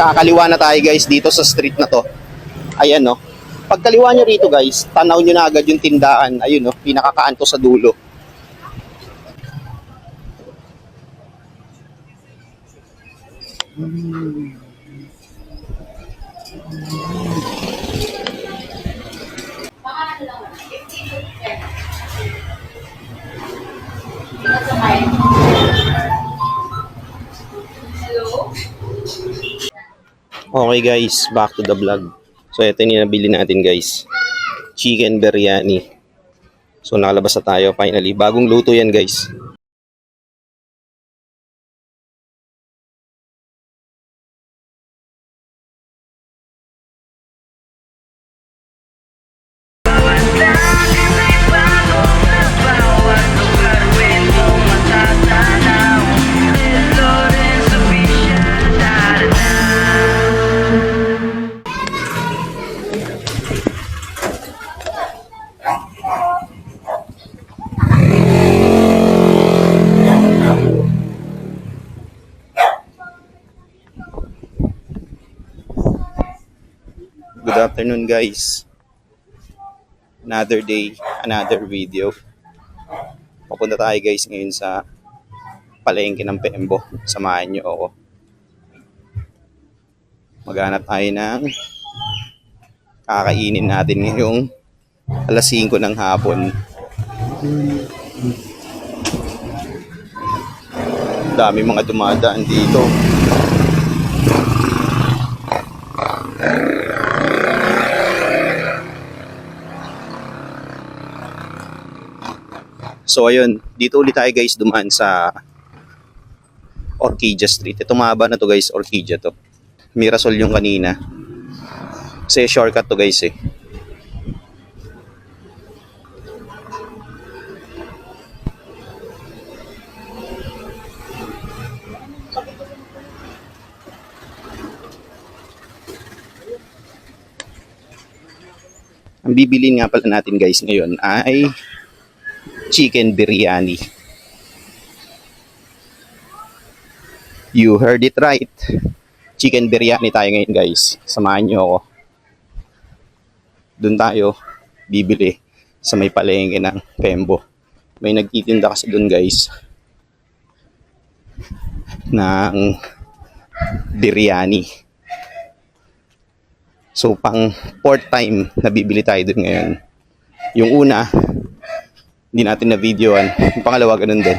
Kakaliwa na tayo guys dito sa street na to. Ayan no. Pagkaliwa nyo rito guys, tanaw nyo na agad yung tindahan. Ayun no, pinakakanto sa dulo. Okay guys, back to the vlog. So ito yung nabili natin guys. Chicken biryani. So nakalabas na tayo finally. Bagong luto yan guys. Good afternoon guys. Another day, another video. Papunta tayo guys ngayon sa palengke ng Pembo. Samahan nyo ako. Maghanap tayo ng kakainin natin ngayong alas 5 ng hapon. Dami mga dumadaan dito. So ayun, dito ulit tayo guys dumaan sa Orquídea Street. Ito mahaba na to guys, Orquídea to. Mirasol yung kanina. Kasi shortcut to guys eh. Ang bibilin nga pala natin guys ngayon ay chicken biryani. You heard it right. Chicken biryani tayo ngayon guys. Samahan nyo ako. Doon tayo bibili sa may palengke ng Pembo. May nagtitinda kasi doon guys ng biryani. So pang fourth time na bibili tayo doon ngayon. Yung una hindi natin na videoan. Yung pangalawa ganun din.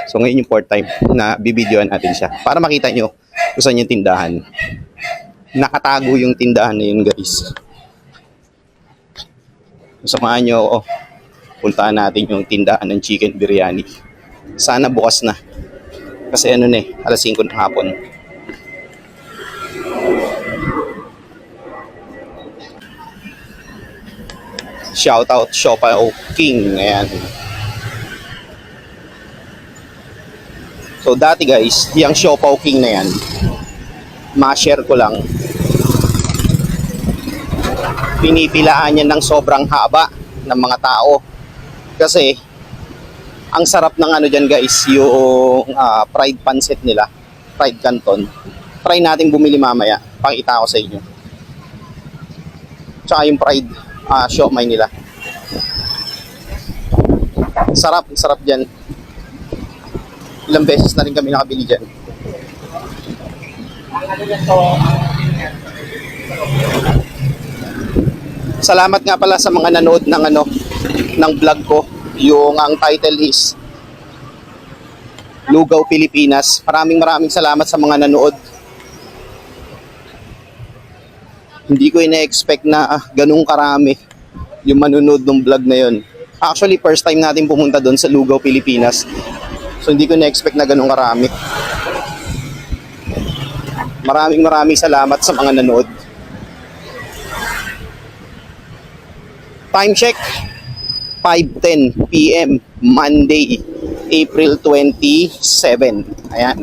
So ngayon yung fourth time na bibidyoan natin siya. Para makita nyo kung saan yung tindahan. Nakatago yung tindahan na yun guys. Samahan nyo ako. Puntaan natin yung tindahan ng chicken biryani. Sana bukas na. Kasi ano na eh, alas 5 ng hapon. Shoutout Siopaw King. Ayan. So dati guys, yung Siopaw King na yan, ma-share ko lang. Pinipilaan yan ng sobrang haba ng mga tao. Kasi ang sarap ng ano dyan guys, yung fried pancit nila, fried canton. Try natin bumili mamaya. Pakita ko sa inyo. Tsaka yung fried siomai nila. Sarap, sarap dyan. Ilang beses na rin kami nakabili dyan. Salamat nga pala sa mga nanood ng ng vlog ko. Yung ang title is Lugaw Pilipinas. Maraming salamat sa mga nanood. Hindi ko ina-expect na ganung karami yung manonood ng vlog na yun. Actually, first time natin pumunta doon sa Lugaw, Pilipinas. So, hindi ko na-expect na ganung karami. Maraming salamat sa mga nanood. Time check, 5:10 PM, Monday, April 27. Ayan.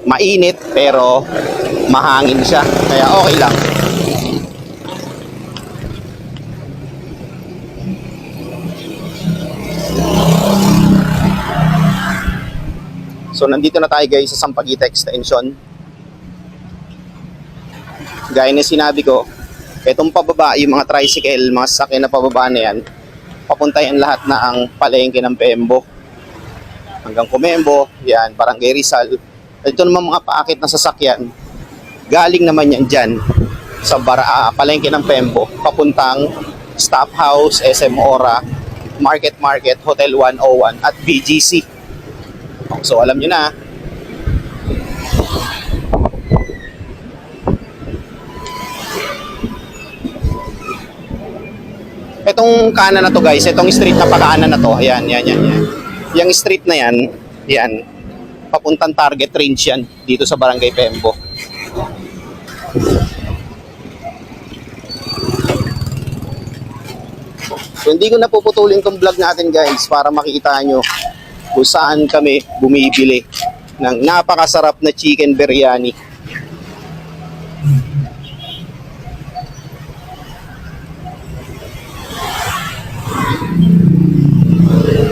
Mainit pero mahangin siya, kaya okay lang. So nandito na tayo guys sa Sampaguita Extension. Gaya na sinabi ko, itong pababa, yung mga tricycle, mga sasakyan na pababa na yan, papunta yan lahat na ang palengke ng Pembo. Hanggang Comembo, yan, Barangay Rizal. Ito naman mga paakit na sasakyan, galing naman yan dyan sa palengke ng Pembo, papuntang Staff House, SM Ora, Market, Hotel 101 at BGC. So alam nyo na. Itong kanan na to guys, itong street na pagkaanan na to, ayan. Yung street na yan, papuntang Target Range yan, dito sa Barangay Pembo. So hindi ko na puputulin tong vlog natin guys, para makita nyo kung saan kami bumibili ng napakasarap na chicken biryani.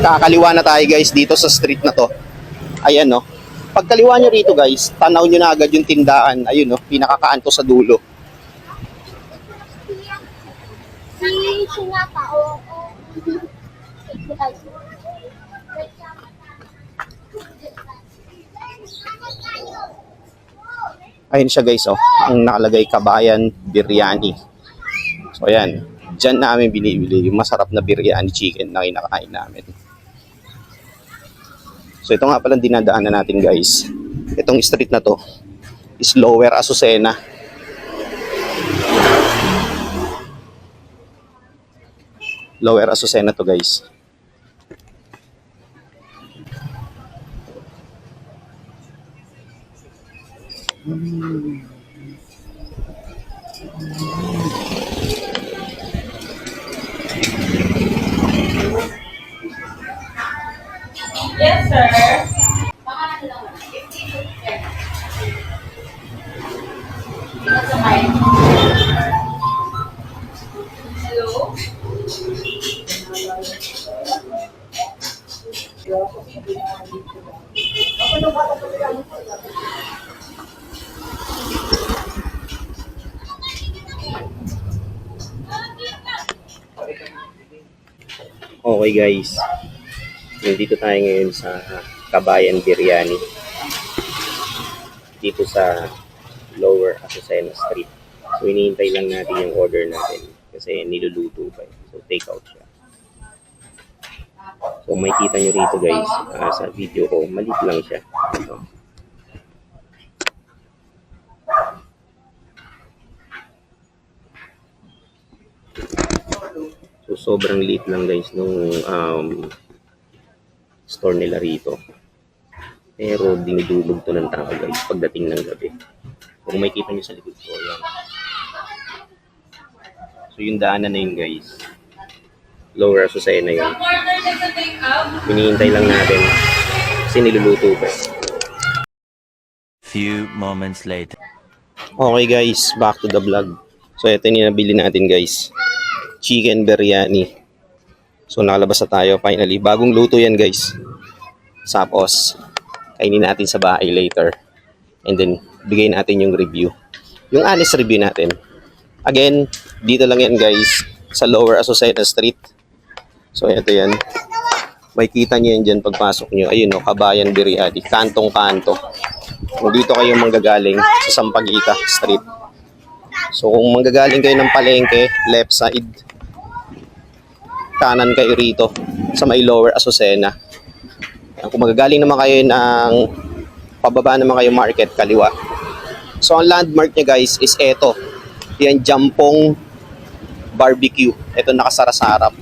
Kakaliwa na tayo guys dito sa street na to. Ayan no. Pagkaliwa nyo rito guys, tanaw nyo na agad yung tindahan. Ayun no, pinakakanto sa dulo. Ayun siya guys oh, ang nakalagay Kabayan Biryani. So ayan, dyan namin binibili yung masarap na biryani chicken na kinakain namin. So ito nga pala dinadaanan natin guys. Itong street na to is Lower Azucena. Lower Azucena to guys. Yes, sir. Hello? Okay guys, nandito tayo ngayon sa Kabayan Biryani dito sa Lower Azucena Street. So hinihintay lang natin yung order natin kasi niluluto pa. So take out siya. So makikita nyo rito guys, sa video ko, maliit lang siya. So sobrang liit lang guys nung store nila rito. Pero dinudulog to ng tao guys pagdating ng gabi. Kung makikita nyo sa likod ko, yan. So yung daanan na yun guys, Lower Azucena yun. Hinihintay lang natin kasi niluluto pa. Few moments later. Okay guys, back to the vlog. So ito yung nabili natin guys, chicken biryani. So nakalabas na tayo finally. Bagong luto yan guys. Tapos kainin natin sa bahay later. And then bigay natin yung review. Yung honest review natin. Again, dito lang yan guys sa Lower Azucena Street. So ito yan. May kita nyo yan dyan pagpasok nyo. Ayun o, Kabayan Biryani. Kantong-kanto. Kung dito kayo manggagaling sa Sampaguita Street. So kung manggagaling kayo ng palengke, left side, kanan kayo rito sa may Lower Azucena. Kung magagaling naman kayo ng pababa naman kayo market, kaliwa. So ang landmark niya guys is eto. Yan, Jampong Barbecue. Ito nakasara sa harap.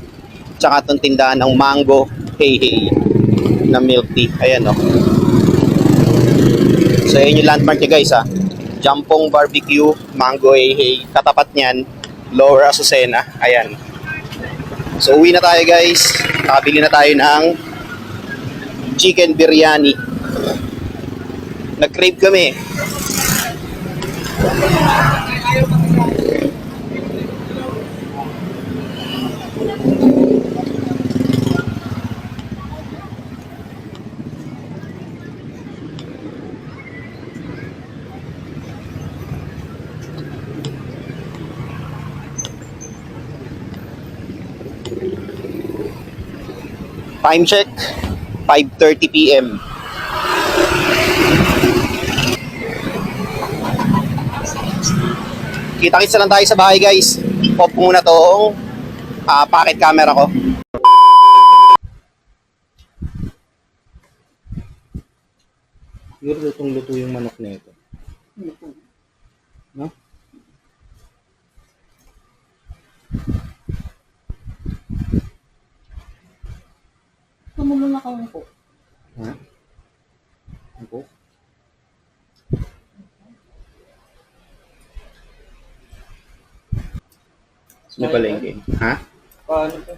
Tsaka itong tindahan ng Mango Hey Hey na milk tea. Ayan o. So yun yung landmark niya guys ha. Jampong Barbecue, Mango Hey Hey. Katapat niyan, Lower Azucena. Ayan. So uwi na tayo guys. Nakabili na tayo ng chicken biryani. Nag-crave kami. Time check, 5:30 p.m. Kita-kits na lang tayo sa bahay, guys. Off muna tong pocket camera ko. Siguro lutong-luto yung manok na ito. No? Tumulong ako po. Ha? Ako? Sino palengke? Ha? Paano to?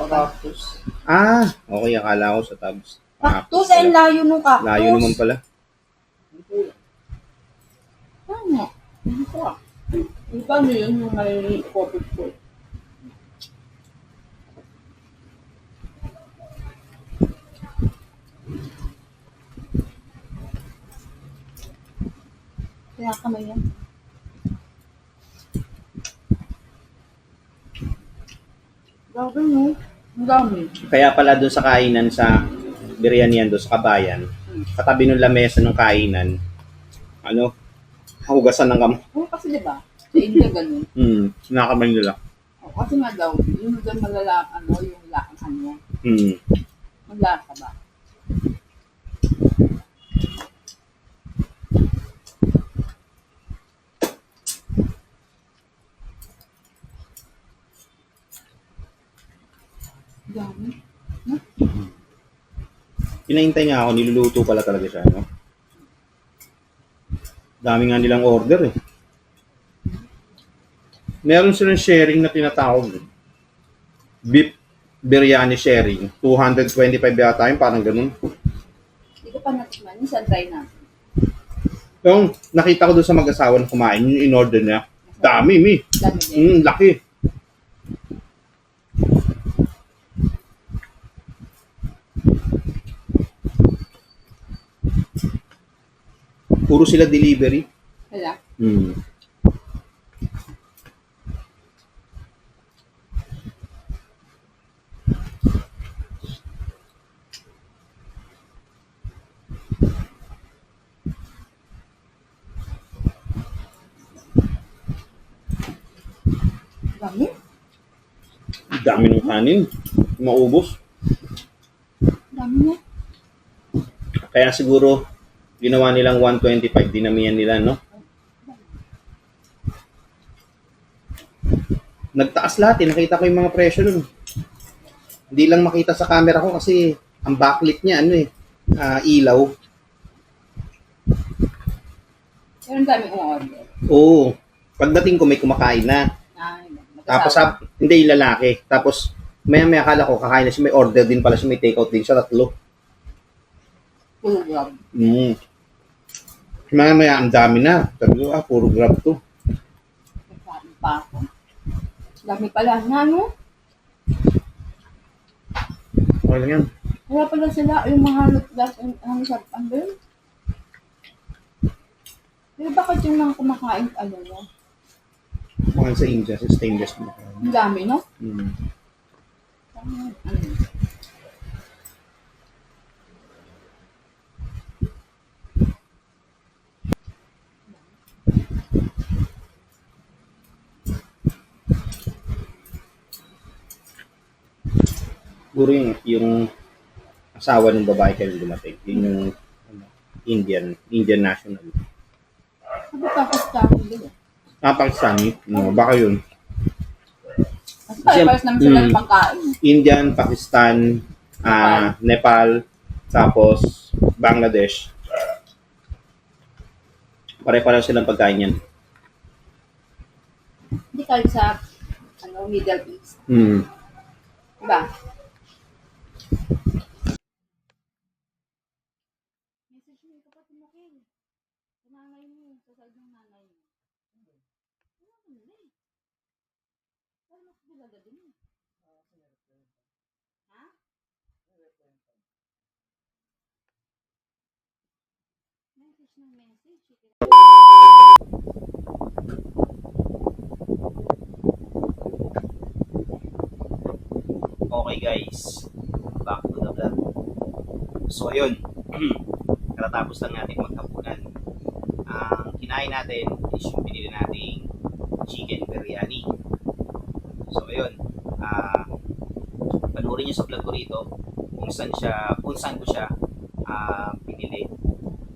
Cactus. Ah, okay. Akala ko sa tabs. Cactus, ay layo nung cactus. Layo naman pala. Tama. Hindi ko ah. Paano yun yung may COVID po? Kaya kamay yan. Grabe no? Ang dami. Kaya pala doon sa kainan sa biryanian doon sa Kabayan, katabi ng lamesa ng kainan, ano, hugasan ng kamay. Oo, kasi diba? Sa India ganun. Nakakamay nila. Kasi nga daw, yun doon malala, yung lakang ano. Malasa ba? Dami. Pinahintay nga ako, niluluto pala talaga siya, no? Dami nga nilang order eh. Meron silang sharing na tinatawag. Beef biryani sharing. 225 yata yun, parang ganun. Hindi ko pa natikman. Minsan try natin. Yung nakita ko doon sa mag-asawa na kumain, yung in-order niya, dami, mi. Dami din. Laki. Puro sila delivery. Wala. Dami. Dami ng kanin. Maubos. Dami na. Kaya siguro, ginawa nilang 125, dinamihan nila, no? Nagtaas lahat eh. Nakita ko yung mga presyo nun. Hindi lang makita sa camera ko kasi ang backlit niya, ano eh, ilaw. Pero ang dami kong order. Oo. Pagdating ko may kumakain na. Ay, Tapos, hindi yung lalaki. Tapos, maya akala ko kakain na siya, may order din pala siya, may take out din siya, 3. Puro grab. Maya ang dami na. Sabi ko, puro grab to. Nagkain pa ako. Dami pala na, no? Okay lang yan. Wala pala sila yung mga lutlas, ang sarpan ba yun? Pero bakit yung mga kumakain, ano mo? Kumain sa India, sa stainless mo. Ang dami, no? Ano? Siguro yung asawa ng babae kayo dumating. Yun yung Indian national. Sabi tapos tapos din. Pakistani. No, baka yun. Kasi pare-pares naman sila ng pagkain. Indian, Pakistan, Nepal, tapos Bangladesh. Pare-pareho silang pagkain yan. Hindi kahit sa Middle East. Diba? Message mo yung kapatid mo, Ken. Nanay mo, sa side ng nanay mo. Ano mo na eh? Ano mas bulaga din eh? Ha? Message ng message. Okay guys, back vlog. So ayun, katatapos lang natin maghapunan. Ang kinain natin is yung pinili nating chicken biryani. So ayun, panoorin nyo sa vlog ko rito kung saan ko siya pinili.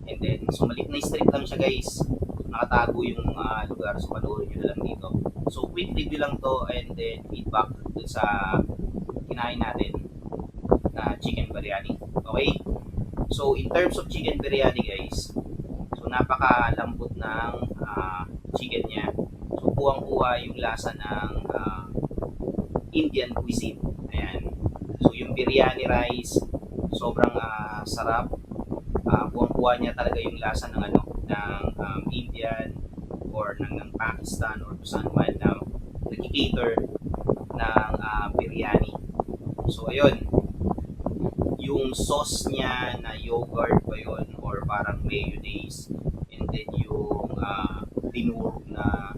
And then, so maliit na street lang siya guys. Nakatago yung lugar, so panoorin nyo na lang dito. So quick review lang to and then feedback dun sa kinain natin na chicken biryani. Okay? So in terms of chicken biryani guys, so napakalambot ng chicken niya. So kuwang-kuwa yung lasa ng Indian cuisine. Ayan. So yung biryani rice, sobrang sarap. Kuwang-kuwa niya talaga yung lasa ng ng Indian or ng Pakistan or kung saan man na nag-cater ng biryani. So ayun, yung sauce niya na yogurt ba yun or parang mayonnaise, and then yung dinurog na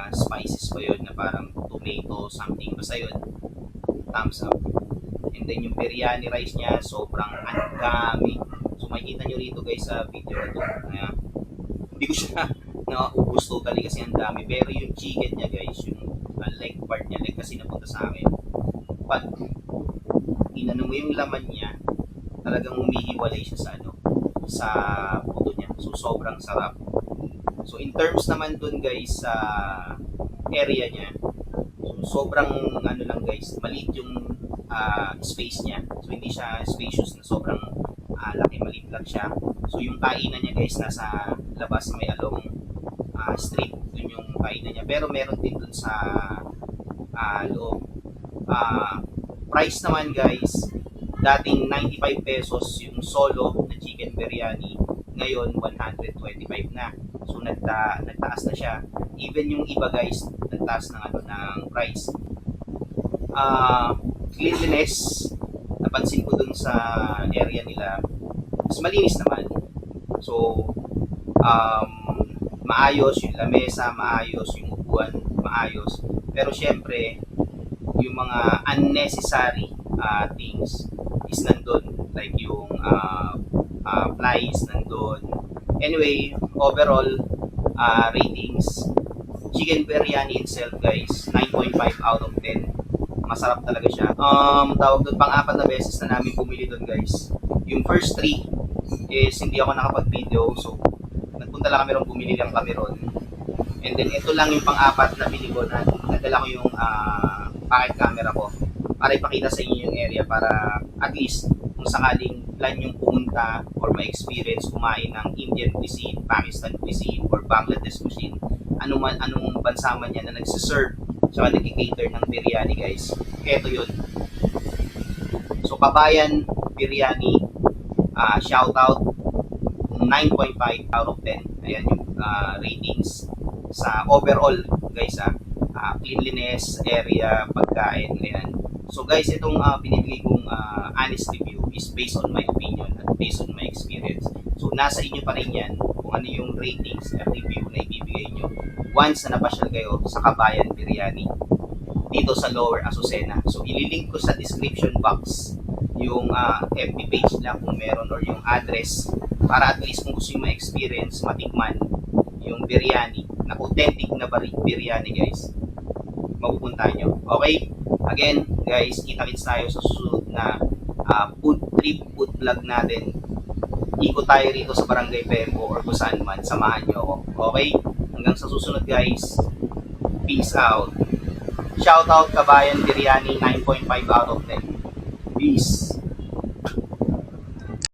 spices pa yun na parang tomato something, basta yun, thumbs up. And then yung biryani rice niya, sobrang ang dami. So makikita nyo rito guys sa video na to. Hindi ko siya naubos totally kasi ang dami. Pero yung chicken niya guys, yung leg part niya, leg kasi napunta sa akin. Pag inano mo yung laman niya, talagang humihiwalay siya sa puto niya. So sobrang sarap. So in terms naman dun guys sa area niya, so sobrang lang guys, maliit yung space niya. So hindi siya spacious na sobrang laki, maliit lang siya. So yung kainan niya guys nasa labas, may along street, dun yung kainan niya. Pero meron din dun sa loob. Price naman guys, dating 95 pesos yung solo na chicken biryani, ngayon 125 na. So nagtaas na siya. Even yung iba guys, nagtaas ng price. Cleanliness, napansin ko dun sa area nila, mas malinis naman. So maayos yung lamesa, maayos yung upuan, maayos. Pero syempre, yung mga unnecessary things is nandun, like yung flies nandun. Anyway, overall ratings, chicken biryani itself guys, 9.5 out of 10. Masarap talaga siya. Tawag doon, pang-apat na beses na namin bumili doon guys. Yung first 3 is hindi ako nakapag-video, so nagpunta lang kami ron, bumili lang kami ron. And then ito lang yung pang-apat na bili ko, na nadala ko yung pocket camera ko para ipakita sa inyo yung area, para at least kung sakaling plan yung pumunta or ma-experience kumain ng Indian cuisine, Pakistan cuisine, or Bangladesh cuisine, anong bansa man yan na nagsiserve tsaka nag-cater ng biryani guys, eto yun. So Kabayan Biryani, shout out, 9.5 out of 10. Ayan yung ratings sa overall guys, cleanliness, area, pagkain, ayan. So guys, itong binibigay kong honest review is based on my opinion at based on my experience. So nasa inyo pa rin yan kung ano yung ratings at review na ibibigay nyo once na napasyal kayo sa Kabayan Biryani dito sa Lower Azucena. So ililink ko sa description box yung FB page lang kung meron, or yung address, para at least kung gusto nyo ma-experience, matikman yung biryani, na authentic na biryani guys, mapupunta nyo. Okay? Again guys, kita-kits tayo sa susunod na food trip, food vlog natin. Ikot tayo rito sa Barangay Pembo or kung saan man, samahan nyo ako. Okay? Hanggang sa susunod guys, peace out. Shout out Kabayan Biryani, 9.5 out of 10. Peace.